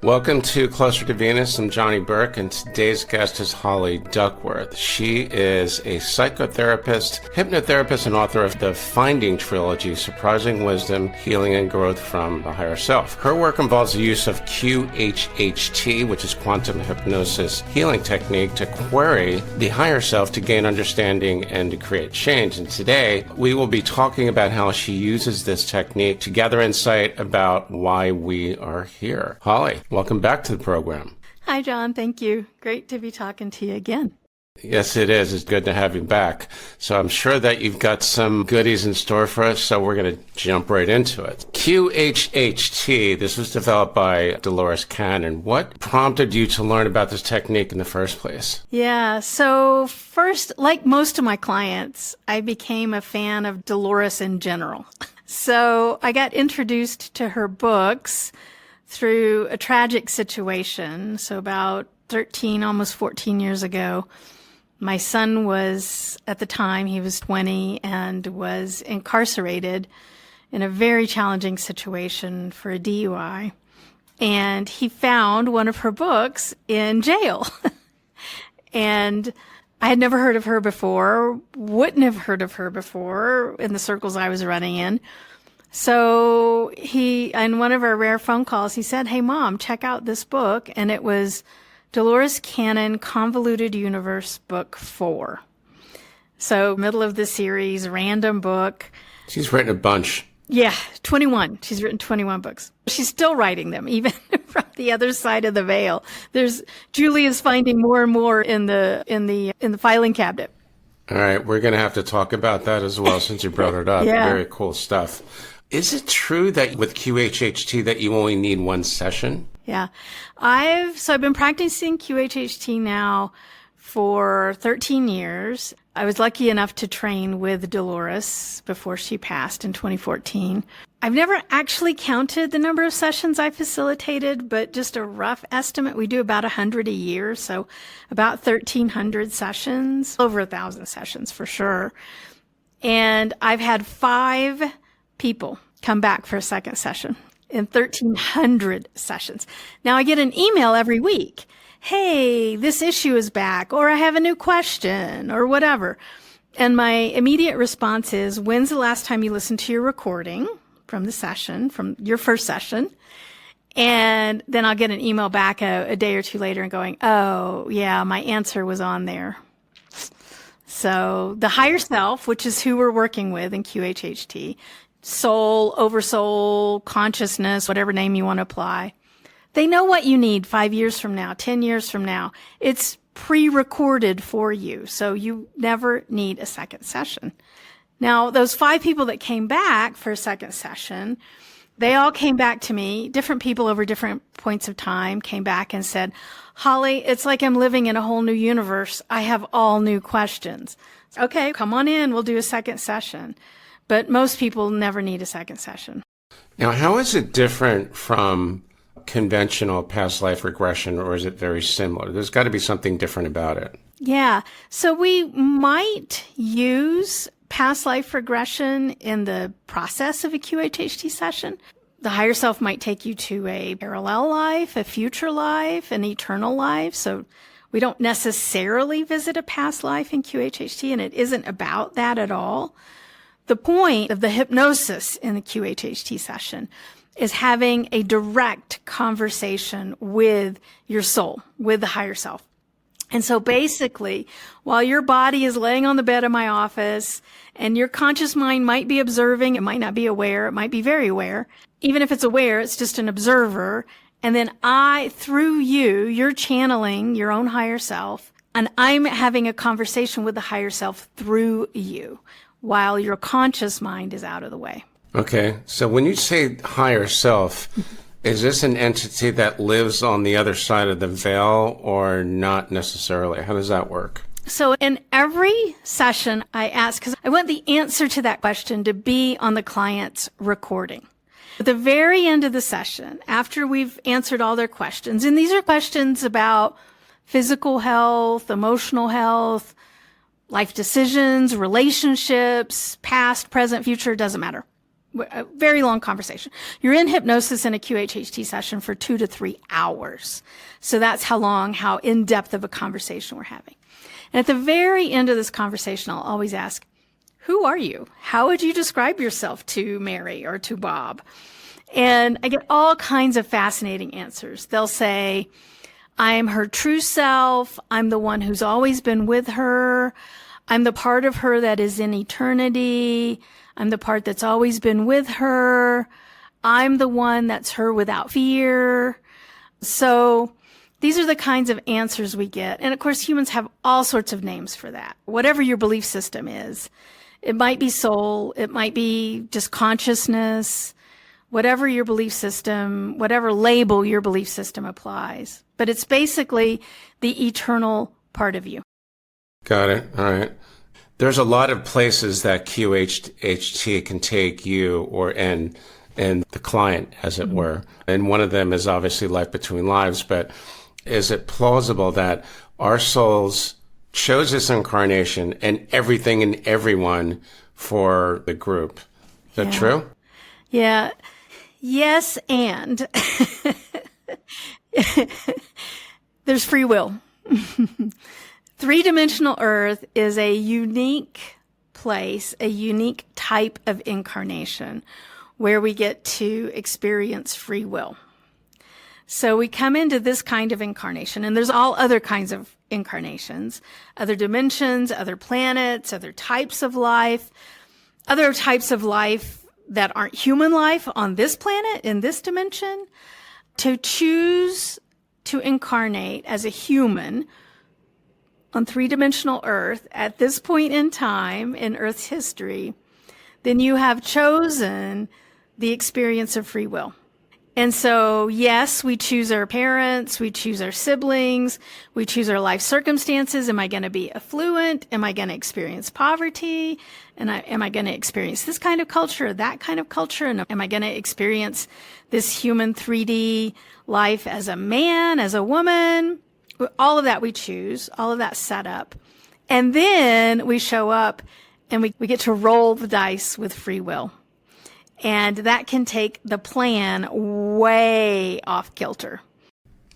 Welcome to Closer to Venus. I'm Johnny Burke, and today's guest is Holly Duckworth. She is a psychotherapist, hypnotherapist, and author of the Finding Trilogy, Surprising Wisdom, Healing and Growth from the Higher Self. Her work involves the use of QHHT, which is Quantum Hypnosis Healing Technique, to query the higher self to gain understanding and to create change. And today, we will be talking about how she uses this technique to gather insight about why we are here. Holly, welcome back to the program. Hi, John. Thank you. Great to be talking to you again. Yes, it is. It's good to have you back. So I'm sure that you've got some goodies in store for us, so we're going to jump right into it. QHHT, this was developed by Dolores Cannon. What prompted you to learn about this technique in the first place? Yeah, so first, like most of my clients, I became a fan of Dolores in general. So I got introduced to her books through a tragic situation. So about 13, almost 14 years ago, my son was, at the time, he was 20 and was incarcerated in a very challenging situation for a DUI. And he found one of her books in jail. And I had never heard of her before, wouldn't have heard of her before in the circles I was running in. So in one of our rare phone calls, he said, "Hey, Mom, check out this book." And it was Dolores Cannon, Convoluted Universe, Book 4. So middle of the series, random book. She's written a bunch. Yeah, 21. She's written 21 books. She's still writing them, even from the other side of the veil. Julie is finding more and more in the filing cabinet. All right, we're going to have to talk about that as well since you brought it up. Yeah. Very cool stuff. Is it true that with QHHT that you only need one session? Yeah. I've been practicing QHHT now for 13 years. I was lucky enough to train with Dolores before she passed in 2014. I've never actually counted the number of sessions I facilitated, but just a rough estimate, we do about 100 a year, so about 1,300 sessions, over 1,000 sessions for sure. And I've had 5 people come back for a second session in 1,300 sessions. Now I get an email every week. Hey, this issue is back, or I have a new question, or whatever. And my immediate response is, when's the last time you listened to your recording from the session, from your first session? And then I'll get an email back a day or two later and going, oh, yeah, my answer was on there. So the higher self, which is who we're working with in QHHT, soul, oversoul, consciousness, whatever name you want to apply, they know what you need 5 years from now, 10 years from now. It's pre-recorded for you, so you never need a second session. Now, those 5 people that came back for a second session, they all came back to me, different people over different points of time came back and said, Holly, it's like I'm living in a whole new universe. I have all new questions. Okay, come on in, we'll do a second session. But most people never need a second session. Now, how is it different from conventional past life regression, or is it very similar? There's got to be something different about it. Yeah. So we might use past life regression in the process of a QHHT session. The higher self might take you to a parallel life, a future life, an eternal life. So we don't necessarily visit a past life in QHHT, and it isn't about that at all. The point of the hypnosis in the QHHT session is having a direct conversation with your soul, with the higher self. And so basically, while your body is laying on the bed in my office and your conscious mind might be observing, it might not be aware, it might be very aware. Even if it's aware, it's just an observer. And then through you're channeling your own higher self, and I'm having a conversation with the higher self through you while your conscious mind is out of the way. Okay. So when you say higher self, is this an entity that lives on the other side of the veil or not necessarily? How does that work? So in every session I ask, because I want the answer to that question to be on the client's recording. At the very end of the session, after we've answered all their questions, and these are questions about physical health, emotional health, life decisions, relationships, past, present, future, doesn't matter. A very long conversation. You're in hypnosis in a QHHT session for 2 to 3 hours. So that's how in-depth of a conversation we're having. And at the very end of this conversation, I'll always ask, who are you? How would you describe yourself to Mary or to Bob? And I get all kinds of fascinating answers. They'll say, I'm her true self. I'm the one who's always been with her. I'm the part of her that is in eternity. I'm the part that's always been with her. I'm the one that's her without fear. So these are the kinds of answers we get. And of course, humans have all sorts of names for that. Whatever your belief system is, it might be soul, it might be just consciousness, whatever your belief system, whatever label your belief system applies. But it's basically the eternal part of you. Got it. All right. There's a lot of places that QHHT can take you and the client, as it were. And one of them is obviously life between lives. But is it plausible that our souls chose this incarnation and everything and everyone for the group? Is that true? Yeah. Yes, and there's free will. Three-dimensional Earth is a unique place, a unique type of incarnation where we get to experience free will. So we come into this kind of incarnation, and there's all other kinds of incarnations, other dimensions, other planets, other types of life that aren't human life on this planet, in this dimension. To choose to incarnate as a human on three-dimensional Earth at this point in time in Earth's history, then you have chosen the experience of free will. And so, yes, we choose our parents, we choose our siblings, we choose our life circumstances. Am I going to be affluent? Am I going to experience poverty? And am I going to experience this kind of culture, that kind of culture? And am I going to experience this human 3D life as a man, as a woman? All of that we choose, all of that set up. And then we show up and we get to roll the dice with free will. And that can take the plan way off kilter.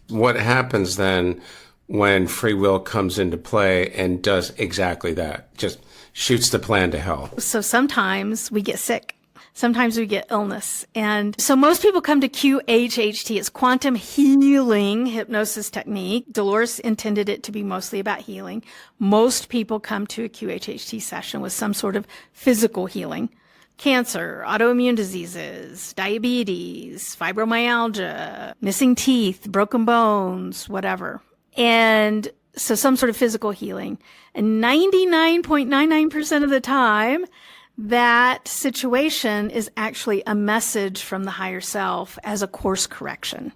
What happens then when free will comes into play and does exactly that? Just shoots the plan to hell. So sometimes we get sick. Sometimes we get illness. And so most people come to QHHT. It's Quantum Healing Hypnosis Technique. Dolores intended it to be mostly about healing. Most people come to a QHHT session with some sort of physical healing. Cancer, autoimmune diseases, diabetes, fibromyalgia, missing teeth, broken bones, whatever. And so some sort of physical healing. And 99.99% of the time, that situation is actually a message from the higher self as a course correction,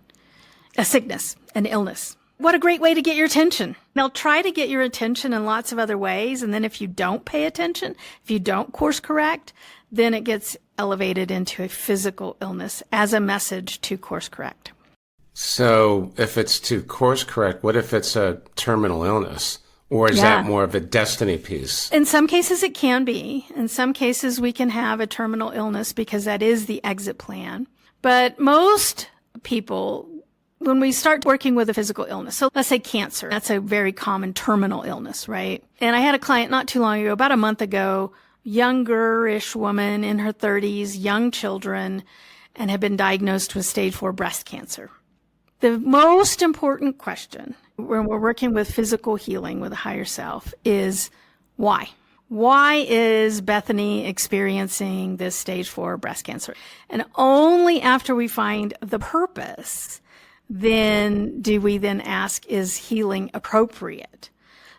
a sickness, an illness. What a great way to get your attention. They'll try to get your attention in lots of other ways. And then if you don't pay attention, if you don't course correct, then it gets elevated into a physical illness as a message to course correct. So if it's to course correct, what if it's a terminal illness? Or is that more of a destiny piece? In some cases, it can be. In some cases, we can have a terminal illness because that is the exit plan. But most people, when we start working with a physical illness, so let's say cancer, that's a very common terminal illness, right? And I had a client not too long ago, about a month ago, younger-ish woman in her 30s, young children, and had been diagnosed with stage 4 breast cancer. The most important question when we're working with physical healing with a higher self is why? Why is Bethany experiencing this stage 4 breast cancer? And only after we find the purpose, then do we then ask, is healing appropriate?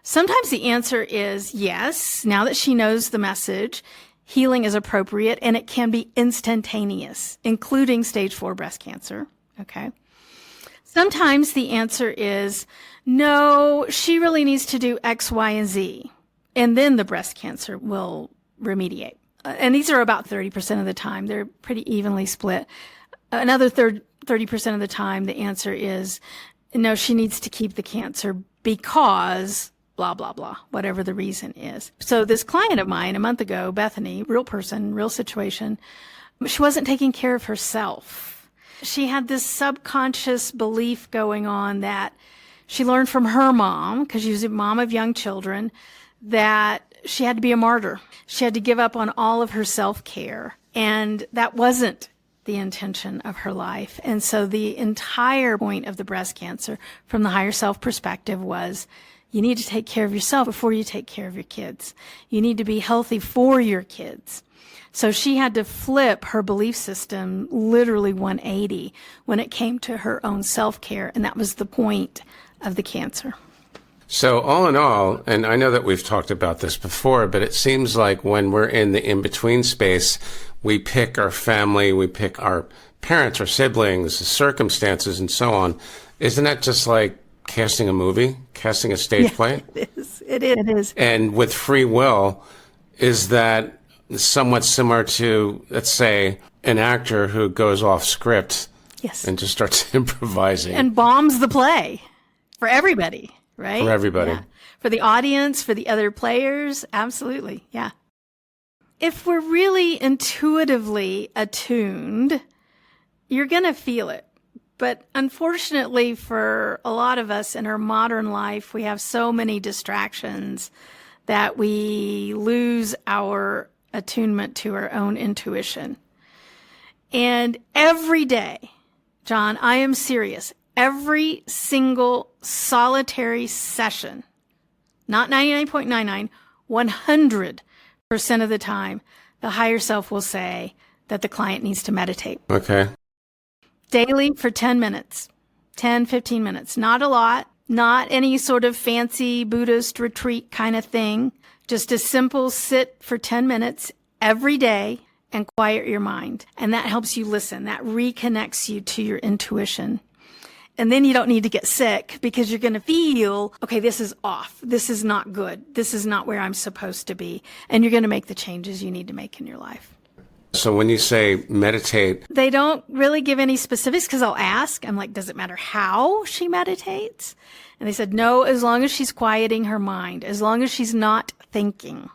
Sometimes the answer is yes. Now that she knows the message, healing is appropriate and it can be instantaneous, including stage 4 breast cancer. Okay. Sometimes the answer is no, she really needs to do X, Y, and Z, and then the breast cancer will remediate. And these are about 30% of the time. They're pretty evenly split. Another 30% of the time, the answer is no, she needs to keep the cancer because blah, blah, blah, whatever the reason is. So this client of mine a month ago, Bethany, real person, real situation, She wasn't taking care of herself. She had this subconscious belief going on that she learned from her mom, because she was a mom of young children, that she had to be a martyr. She had to give up on all of her self-care. And that wasn't the intention of her life. And so the entire point of the breast cancer from the higher self perspective was, you need to take care of yourself before you take care of your kids. You need to be healthy for your kids. So she had to flip her belief system literally 180 when it came to her own self-care. And that was the point of the cancer. So all in all, and I know that we've talked about this before, but it seems like when we're in the in-between space, we pick our family, we pick our parents, our siblings, circumstances, and so on. Isn't that just like casting a movie, casting a stage play? It is. It is. And with free will, is that somewhat similar to, let's say, an actor who goes off script and just starts improvising? And bombs the play for everybody. Right? For everybody. Yeah. For the audience, for the other players. Absolutely. Yeah. If we're really intuitively attuned, you're going to feel it. But unfortunately for a lot of us in our modern life, we have so many distractions that we lose our attunement to our own intuition. And every day, John, I am serious. Every single solitary session, not 99.99, 100% of the time, the higher self will say that the client needs to meditate. Okay. Daily for 10 minutes, 10, 15 minutes. Not a lot, not any sort of fancy Buddhist retreat kind of thing. Just a simple sit for 10 minutes every day and quiet your mind. And that helps you listen. That reconnects you to your intuition. And then you don't need to get sick because you're going to feel, okay, this is off. This is not good. This is not where I'm supposed to be. And you're going to make the changes you need to make in your life. So when you say meditate, they don't really give any specifics because I'll ask. I'm like, does it matter how she meditates? And they said, no, as long as she's quieting her mind, as long as she's not thinking.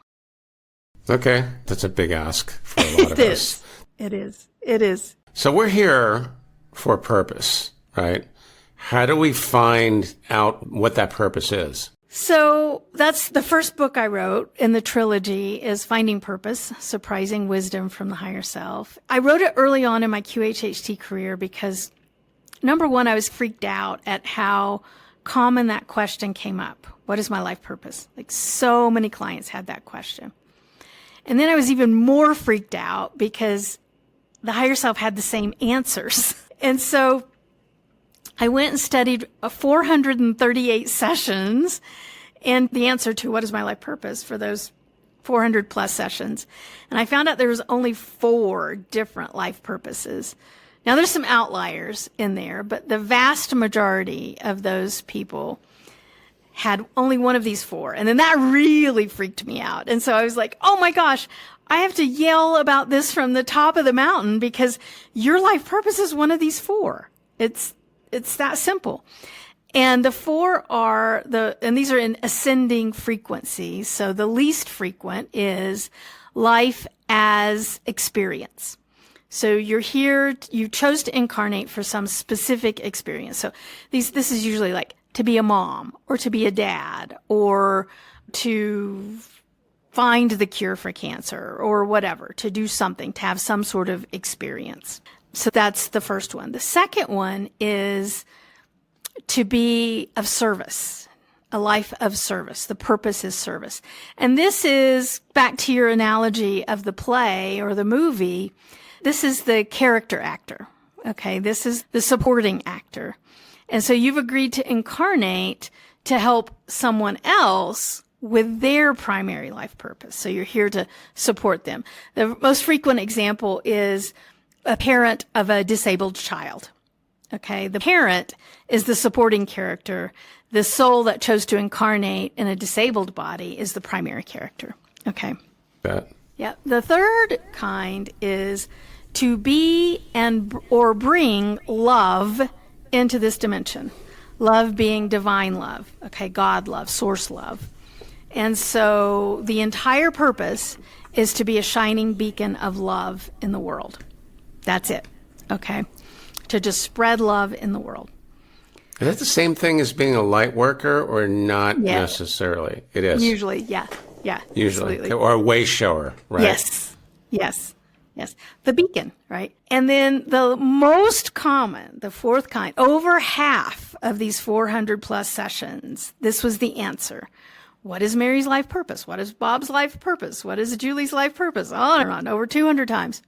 Okay. That's a big ask for a lot of us. It is. It is. So we're here for a purpose, right? How do we find out what that purpose is? So that's the first book I wrote in the trilogy is Finding Purpose, Surprising Wisdom from the Higher Self. I wrote it early on in my QHHT career because, number one, I was freaked out at how common that question came up. What is my life purpose? Like so many clients had that question. And then I was even more freaked out because the higher self had the same answers. And so I went and studied 438 sessions and the answer to what is my life purpose for those 400 plus sessions. And I found out there was only 4 different life purposes. Now there's some outliers in there, but the vast majority of those people had only one of these 4. And then that really freaked me out. And so I was like, oh my gosh, I have to yell about this from the top of the mountain because your life purpose is one of these 4. It's that simple. And the 4 are and these are in ascending frequency. So the least frequent is life as experience. So you're here, you chose to incarnate for some specific experience. So this is usually like to be a mom or to be a dad or to find the cure for cancer or whatever, to do something, to have some sort of experience. So that's the first one. The second one is to be of service, a life of service. The purpose is service. And this is back to your analogy of the play or the movie. This is the character actor. Okay. This is the supporting actor. And so you've agreed to incarnate to help someone else with their primary life purpose. So you're here to support them. The most frequent example is a parent of a disabled child. Okay. The parent is the supporting character. The soul that chose to incarnate in a disabled body is the primary character. Okay. Yeah. The third kind is to be or bring love into this dimension. Love being divine love. Okay. God love, source love. And so the entire purpose is to be a shining beacon of love in the world. That's it. Okay. To just spread love in the world. Is that the same thing as being a light worker or not Yeah. necessarily? It is. Usually, yeah. Yeah. Usually. Absolutely. Or a way shower, right? Yes. Yes. Yes. The beacon, right? And then the most common, the fourth kind, over half of these 400 plus sessions, this was the answer. What is Mary's life purpose? What is Bob's life purpose? What is Julie's life purpose? On and on, over 200 times.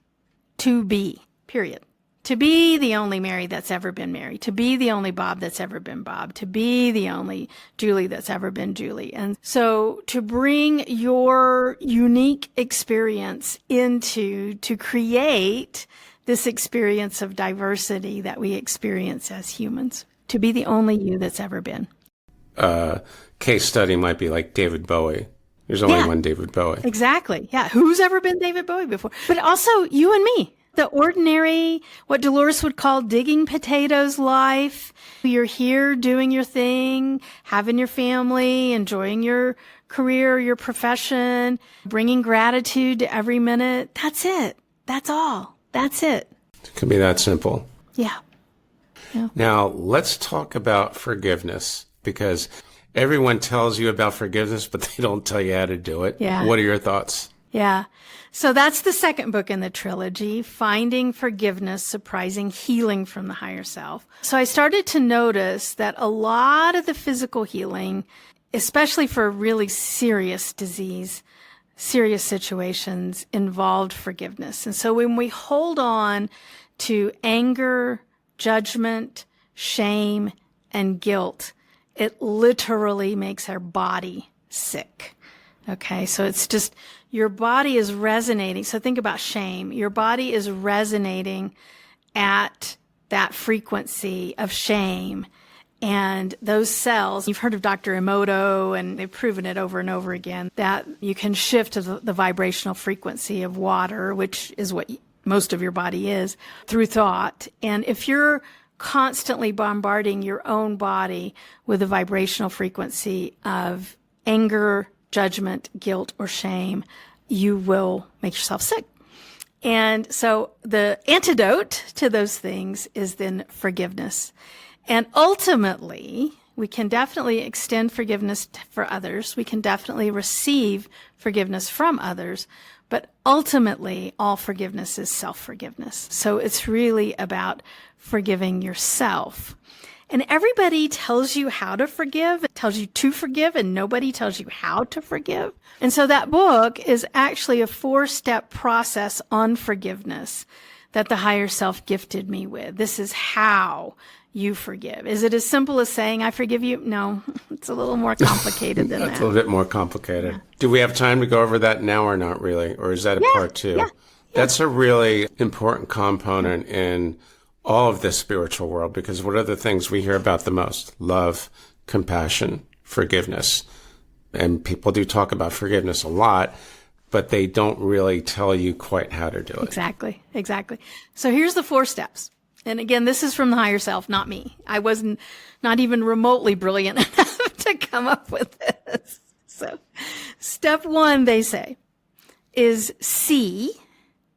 To be, period. To be the only Mary that's ever been Mary. To be the only Bob that's ever been Bob. To be the only Julie that's ever been Julie. And so to bring your unique experience to create this experience of diversity that we experience as humans. To be the only you that's ever been. Case study might be like David Bowie. There's only one David Bowie. Exactly. Yeah. Who's ever been David Bowie before? But also you and me. The ordinary, what Dolores would call digging potatoes life. You're here doing your thing, having your family, enjoying your career, your profession, bringing gratitude to every minute. That's it. That's all. That's it. It can be that simple. Yeah. Now, let's talk about forgiveness, because everyone tells you about forgiveness, but they don't tell you how to do it. Yeah. What are your thoughts? Yeah. So that's the second book in the trilogy, Finding Forgiveness, Surprising Healing from the Higher Self. So I started to notice that a lot of the physical healing, especially for really serious disease, serious situations, involved forgiveness. And so when we hold on to anger, judgment, shame, and guilt, it literally makes our body sick. Okay, so it's just, your body is resonating. So think about shame. Your body is resonating at that frequency of shame. And those cells, you've heard of Dr. Emoto, and they've proven it over and over again, that you can shift to the vibrational frequency of water, which is what most of your body is, through thought. And if you're constantly bombarding your own body with a vibrational frequency of anger, judgment, guilt, or shame, you will make yourself sick. And so the antidote to those things is then forgiveness. And ultimately, we can definitely extend forgiveness for others. We can definitely receive forgiveness from others. But ultimately, all forgiveness is self-forgiveness. So it's really about forgiving yourself. And everybody tells you how to forgive. It tells you to forgive, and nobody tells you how to forgive. And so that book is actually a 4-step process on forgiveness that the higher self gifted me with. This is how you forgive. Is it as simple as saying, I forgive you? No, it's a little more complicated than that. It's a little bit more complicated. Yeah. Do we have time to go over that now or not really? Or is that a part 2? Yeah. That's a really important component in all of this spiritual world, because what are the things we hear about the most? Love, compassion, forgiveness. And people do talk about forgiveness a lot, but they don't really tell you quite how to do it. Exactly. So here's the 4 steps. And again, this is from the higher self, not me. I wasn't not even remotely brilliant enough to come up with this. So step 1, they say, is see,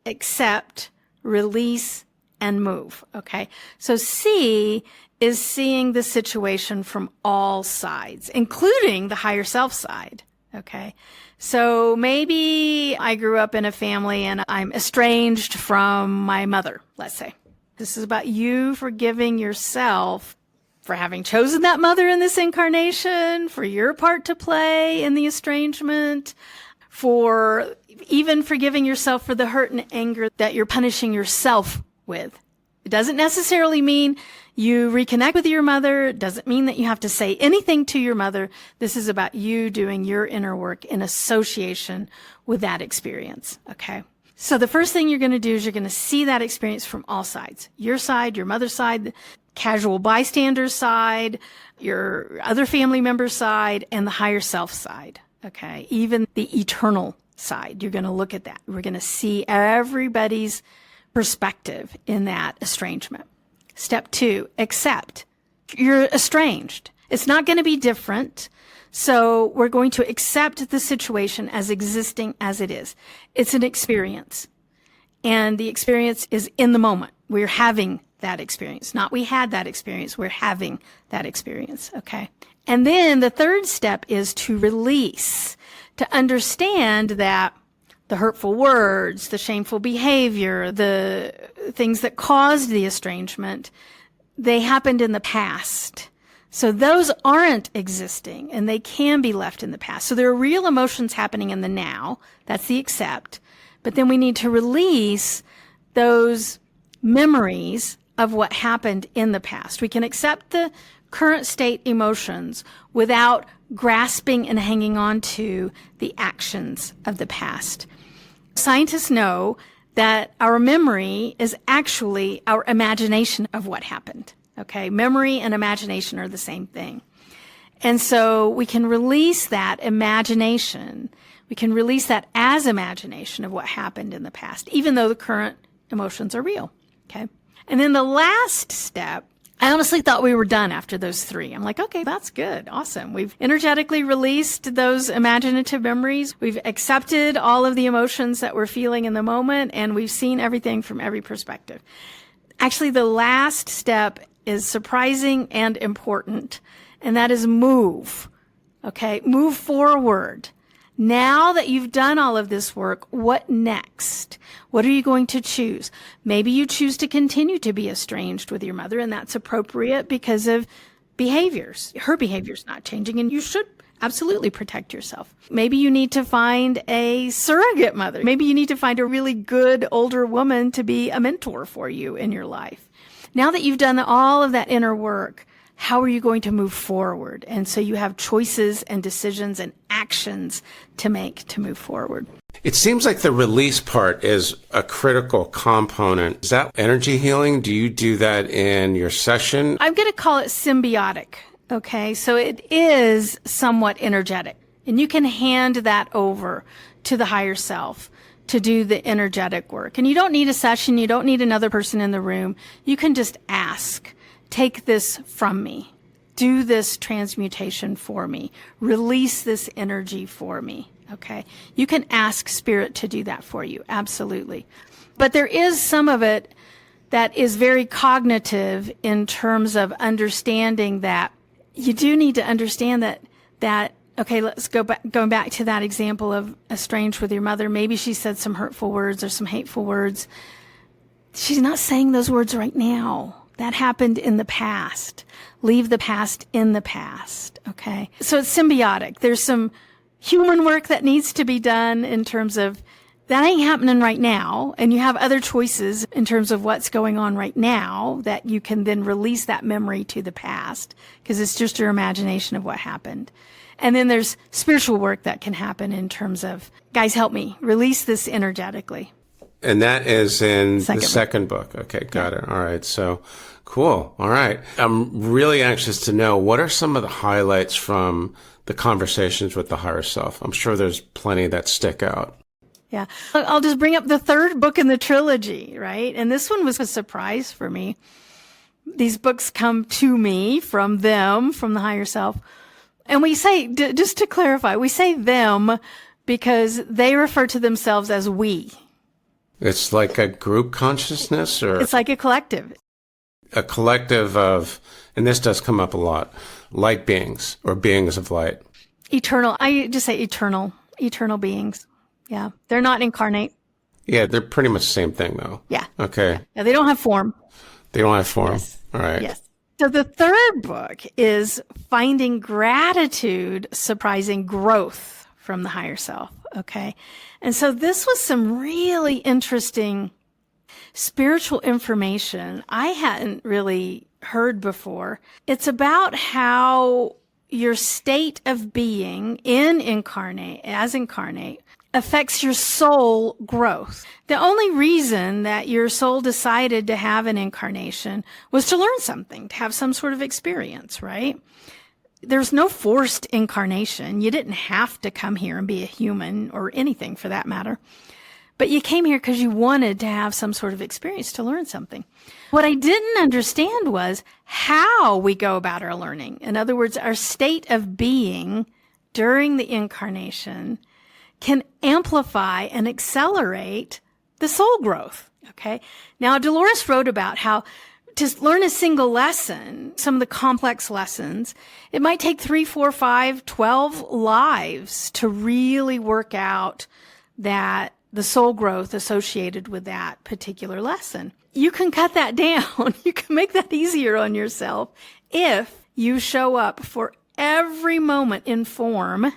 accept, release, and move. Okay. So see is seeing the situation from all sides, including the higher self side. Okay. So maybe I grew up in a family and I'm estranged from my mother, let's say. This is about you forgiving yourself for having chosen that mother in this incarnation, for your part to play in the estrangement, for even forgiving yourself for the hurt and anger that you're punishing yourself with. It doesn't necessarily mean you reconnect with your mother. It doesn't mean that you have to say anything to your mother. This is about you doing your inner work in association with that experience. Okay. So the first thing you're going to do is you're going to see that experience from all sides. Your side, your mother's side, the casual bystander's side, your other family member's side, and the higher self side. Okay. Even the eternal side. You're going to look at that. We're going to see everybody's perspective in that estrangement. Step 2, accept. You're estranged. It's not going to be different. So we're going to accept the situation as existing as it is. It's an experience. And the experience is in the moment. We're having that experience. Not we had that experience. We're having that experience. Okay. And then the third step is to release, to understand that the hurtful words, the shameful behavior, the things that caused the estrangement, they happened in the past. So those aren't existing and they can be left in the past. So there are real emotions happening in the now. That's the accept. But then we need to release those memories of what happened in the past. We can accept the current state emotions without grasping and hanging on to the actions of the past. Scientists know that our memory is actually our imagination of what happened. Okay, memory and imagination are the same thing. And so we can release that imagination. We can release that as imagination of what happened in the past, even though the current emotions are real. Okay. And then the last step, I honestly thought we were done after those three. I'm like, okay, that's good. Awesome. We've energetically released those imaginative memories. We've accepted all of the emotions that we're feeling in the moment, and we've seen everything from every perspective. Actually, the last step is surprising and important, and that is move. Okay, move forward. Now that you've done all of this work, what next? What are you going to choose? Maybe you choose to continue to be estranged with your mother, and that's appropriate because of behaviors. Her behavior's not changing, and you should absolutely protect yourself. Maybe you need to find a surrogate mother. Maybe you need to find a really good older woman to be a mentor for you in your life. Now that you've done all of that inner work, how are you going to move forward? And so you have choices and decisions and actions to make to move forward. It seems like the release part is a critical component. Is that energy healing? Do you do that in your session? I'm going to call it symbiotic. Okay, so it is somewhat energetic. And you can hand that over to the higher self to do the energetic work. And you don't need a session. You don't need another person in the room. You can just ask, take this from me. Do this transmutation for me. Release this energy for me. Okay. You can ask Spirit to do that for you. Absolutely. But there is some of it that is very cognitive in terms of understanding that you do need to understand that okay, let's going back to that example of estranged with your mother. Maybe she said some hurtful words or some hateful words. She's not saying those words right now. That happened in the past. Leave the past in the past. Okay. So it's symbiotic. There's some human work that needs to be done in terms of that ain't happening right now. And you have other choices in terms of what's going on right now that you can then release that memory to the past because it's just your imagination of what happened. And then there's spiritual work that can happen in terms of, guys, help me release this energetically. And that is in the second book. Okay, got it. All right. So cool. All right. I'm really anxious to know what are some of the highlights from the conversations with the higher self. I'm sure there's plenty that stick out. Yeah. I'll just bring up the third book in the trilogy, right? And this one was a surprise for me. These books come to me from them, from the higher self. And we say, just to clarify, we say them because they refer to themselves as we. It's like a group consciousness, or it's like a collective. A collective of, and this does come up a lot, light beings or beings of light. Eternal. I just say eternal beings. Yeah. They're not incarnate. Yeah. They're pretty much the same thing though. Yeah. Okay. Yeah, they don't have form. They don't have form. Yes. All right. Yes. So the third book is Finding Gratitude, Surprising Growth from the Higher Self. Okay. And so this was some really interesting spiritual information I hadn't really heard before. It's about how your state of being as incarnate affects your soul growth. The only reason that your soul decided to have an incarnation was to learn something, to have some sort of experience, right? There's no forced incarnation. You didn't have to come here and be a human or anything for that matter. But you came here because you wanted to have some sort of experience to learn something. What I didn't understand was how we go about our learning. In other words, our state of being during the incarnation can amplify and accelerate the soul growth. Okay. Now, Dolores wrote about how to learn a single lesson, some of the complex lessons, it might take 3, 4, 5, 12 lives to really work out that the soul growth associated with that particular lesson. You can cut that down. You can make that easier on yourself if you show up for every moment in form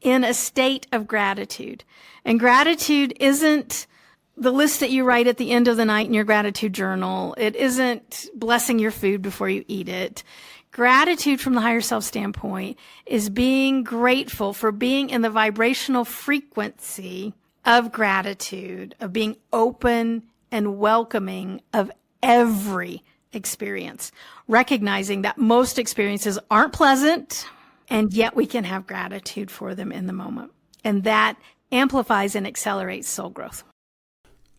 in a state of gratitude. And gratitude isn't the list that you write at the end of the night in your gratitude journal. It isn't blessing your food before you eat it. Gratitude from the higher self standpoint is being grateful for being in the vibrational frequency of gratitude, of being open and welcoming of every experience, recognizing that most experiences aren't pleasant, and yet we can have gratitude for them in the moment. And that amplifies and accelerates soul growth.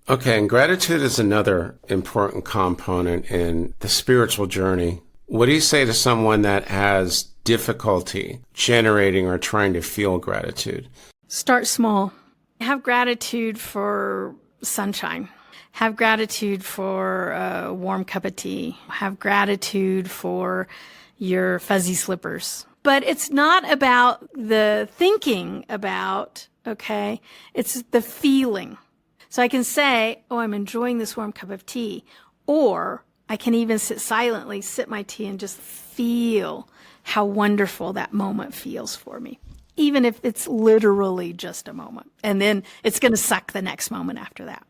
Okay, and gratitude is another important component in the spiritual journey. What do you say to someone that has difficulty generating or trying to feel gratitude? Start small. Have gratitude for sunshine. Have gratitude for a warm cup of tea. Have gratitude for your fuzzy slippers. But it's not about the thinking about, okay? It's the feeling. So I can say, oh, I'm enjoying this warm cup of tea. Or I can even sit silently, sip my tea, and just feel how wonderful that moment feels for me. Even if it's literally just a moment. And then it's going to suck the next moment after that.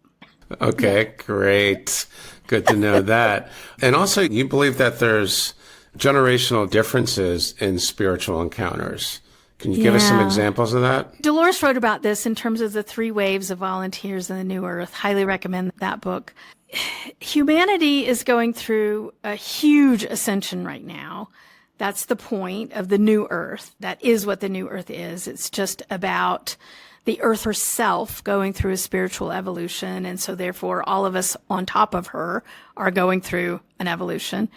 Okay, great. Good to know that. And also, you believe that there's generational differences in spiritual encounters. Can you give us some examples of that? Dolores wrote about this in terms of the 3 waves of volunteers in the New Earth. Highly recommend that book. Humanity is going through a huge ascension right now. That's the point of the New Earth. That is what the New Earth is. It's just about the Earth herself going through a spiritual evolution. And so therefore, all of us on top of her are going through an evolution.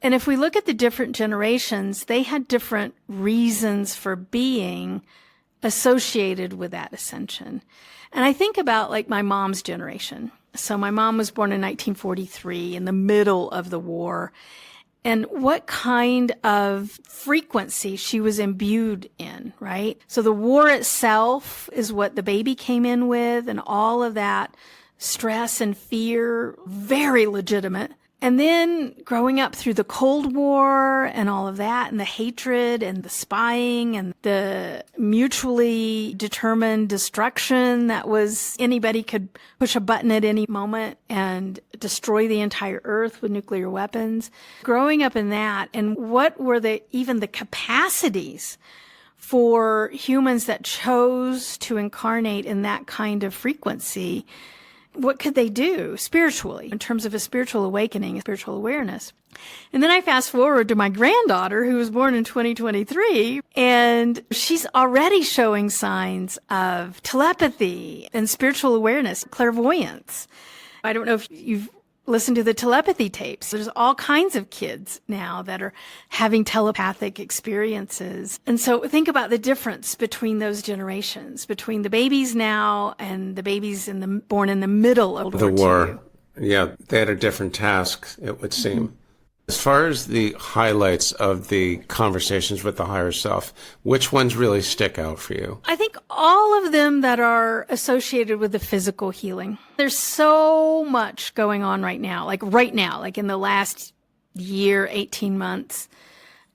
And if we look at the different generations, they had different reasons for being associated with that ascension. And I think about like my mom's generation. So my mom was born in 1943 in the middle of the war. And what kind of frequency she was imbued in, right? So the war itself is what the baby came in with, and all of that stress and fear, very legitimate. And then growing up through the Cold War and all of that, and the hatred and the spying and the mutually determined destruction that was anybody could push a button at any moment and destroy the entire earth with nuclear weapons. Growing up in that, and what were even the capacities for humans that chose to incarnate in that kind of frequency? What could they do spiritually in terms of a spiritual awakening, a spiritual awareness? And then I fast forward to my granddaughter who was born in 2023, and she's already showing signs of telepathy and spiritual awareness, clairvoyance. I don't know if you've listened to the telepathy tapes. There's all kinds of kids now that are having telepathic experiences. And so think about the difference between those generations, between the babies now and the babies born in the middle of the war. Yeah, they had a different task, it would seem. As far as the highlights of the conversations with the higher self, which ones really stick out for you? I think all of them that are associated with the physical healing. There's so much going on right now, like in the last year, 18 months,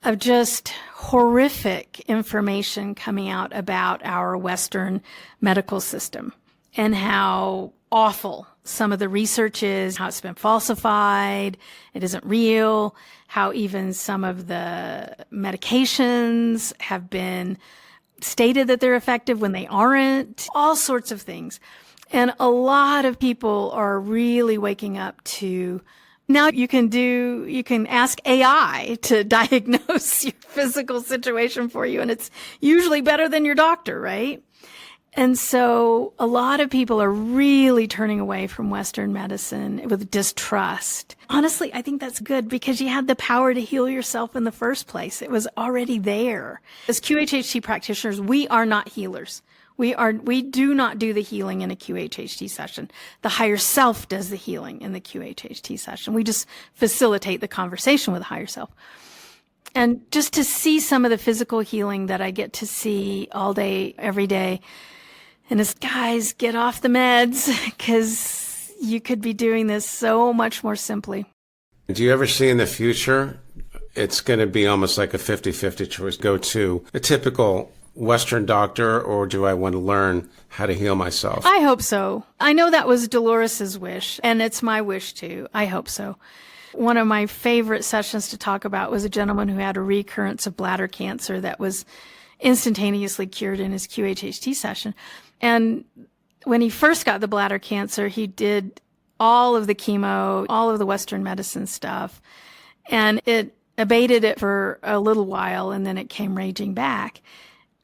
of just horrific information coming out about our Western medical system and how awful some of the research is, how it's been falsified, it isn't real, how even some of the medications have been stated that they're effective when they aren't, all sorts of things. And a lot of people are really waking up to, now you can ask AI to diagnose your physical situation for you, and it's usually better than your doctor, right? And so a lot of people are really turning away from Western medicine with distrust. Honestly, I think that's good because you had the power to heal yourself in the first place. It was already there. As QHHT practitioners, we are not healers. We do not do the healing in a QHHT session. The higher self does the healing in the QHHT session. We just facilitate the conversation with the higher self. And just to see some of the physical healing that I get to see all day, every day. And as guys, get off the meds, because you could be doing this so much more simply. Do you ever see in the future, it's going to be almost like a 50-50 choice, go to a typical Western doctor, or do I want to learn how to heal myself? I hope so. I know that was Dolores's wish, and it's my wish too. I hope so. One of my favorite sessions to talk about was a gentleman who had a recurrence of bladder cancer that was instantaneously cured in his QHHT session. And when he first got the bladder cancer, he did all of the chemo, all of the Western medicine stuff, and it abated it for a little while, and then it came raging back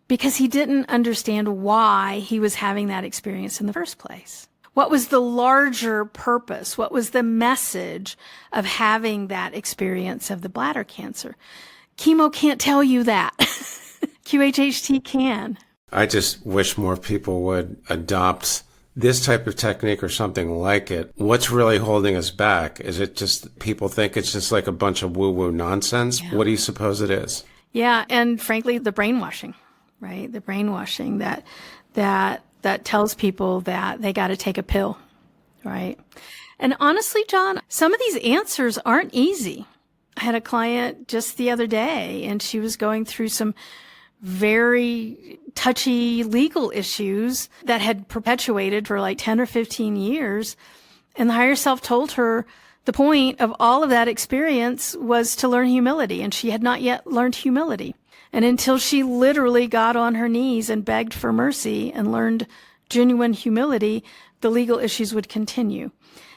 because he didn't understand why he was having that experience in the first place. What was the larger purpose? What was the message of having that experience of the bladder cancer? Chemo can't tell you that. QHHT can. I just wish more people would adopt this type of technique or something like it. What's really holding us back? Is it just people think it's just like a bunch of woo-woo nonsense? Yeah. What do you suppose it is? Yeah, and frankly, the brainwashing, right? The brainwashing that tells people that they got to take a pill, right? And honestly, John, some of these answers aren't easy. I had a client just the other day, and she was going through some very touchy legal issues that had perpetuated for like 10 or 15 years. And the higher self told her the point of all of that experience was to learn humility, and she had not yet learned humility. And until she literally got on her knees and begged for mercy and learned genuine humility, the legal issues would continue.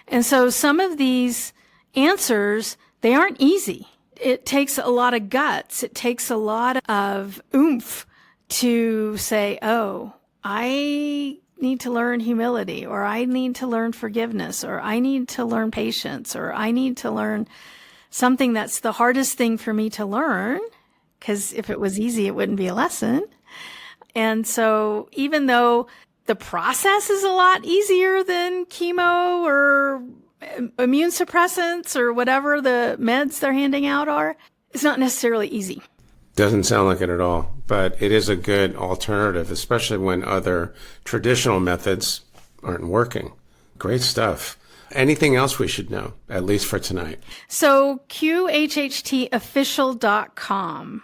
And so some of these answers, they aren't easy. It takes a lot of guts. It takes a lot of oomph to say, oh, I need to learn humility, or I need to learn forgiveness, or I need to learn patience, or I need to learn something that's the hardest thing for me to learn, because if it was easy, it wouldn't be a lesson. And so even though the process is a lot easier than chemo or immune suppressants or whatever the meds they're handing out are, it's not necessarily easy. Doesn't sound like it at all, but it is a good alternative, especially when other traditional methods aren't working. Great stuff. Anything else we should know, at least for tonight? So QHHTofficial.com.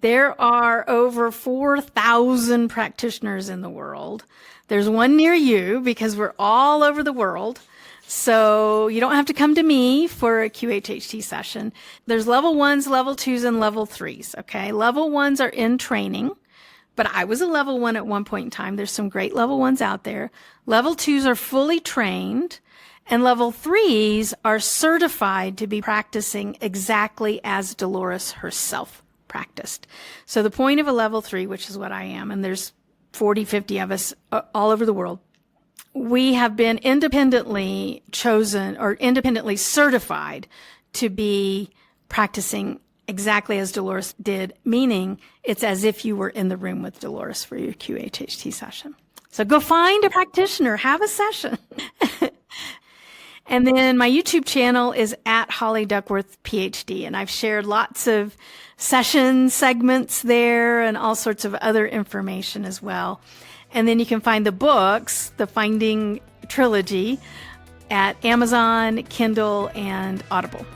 There are over 4,000 practitioners in the world. There's one near you because we're all over the world. So you don't have to come to me for a QHHT session. There's level 1s, level 2s, and level 3s. Okay. Level 1s are in training, but I was a level 1 at one point in time. There's some great level 1s out there. Level 2s are fully trained, and level 3s are certified to be practicing exactly as Dolores herself practiced. So the point of a level 3, which is what I am, and there's 40, 50 of us all over the world, we have been independently chosen or independently certified to be practicing exactly as Dolores did, meaning it's as if you were in the room with Dolores for your QHHT session. So go find a practitioner, have a session. And then my YouTube channel is at Holly Duckworth, PhD, and I've shared lots of session segments there and all sorts of other information as well. And then you can find the books, the Finding Trilogy, at Amazon, Kindle, and Audible.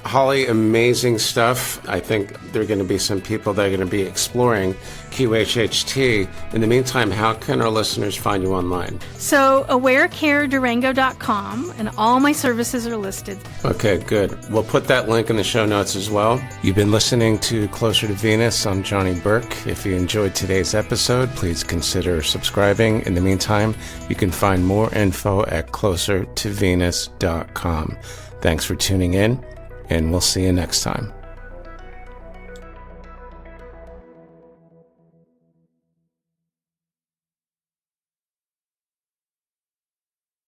Holly, amazing stuff. I think there are going to be some people that are going to be exploring QHHT. In the meantime, how can our listeners find you online? So awarecaredurango.com, and all my services are listed. Okay, good. We'll put that link in the show notes as well. You've been listening to Closer to Venus. I'm Johnny Burke. If you enjoyed today's episode, please consider subscribing. In the meantime, you can find more info at closertovenus.com. Thanks for tuning in, and we'll see you next time.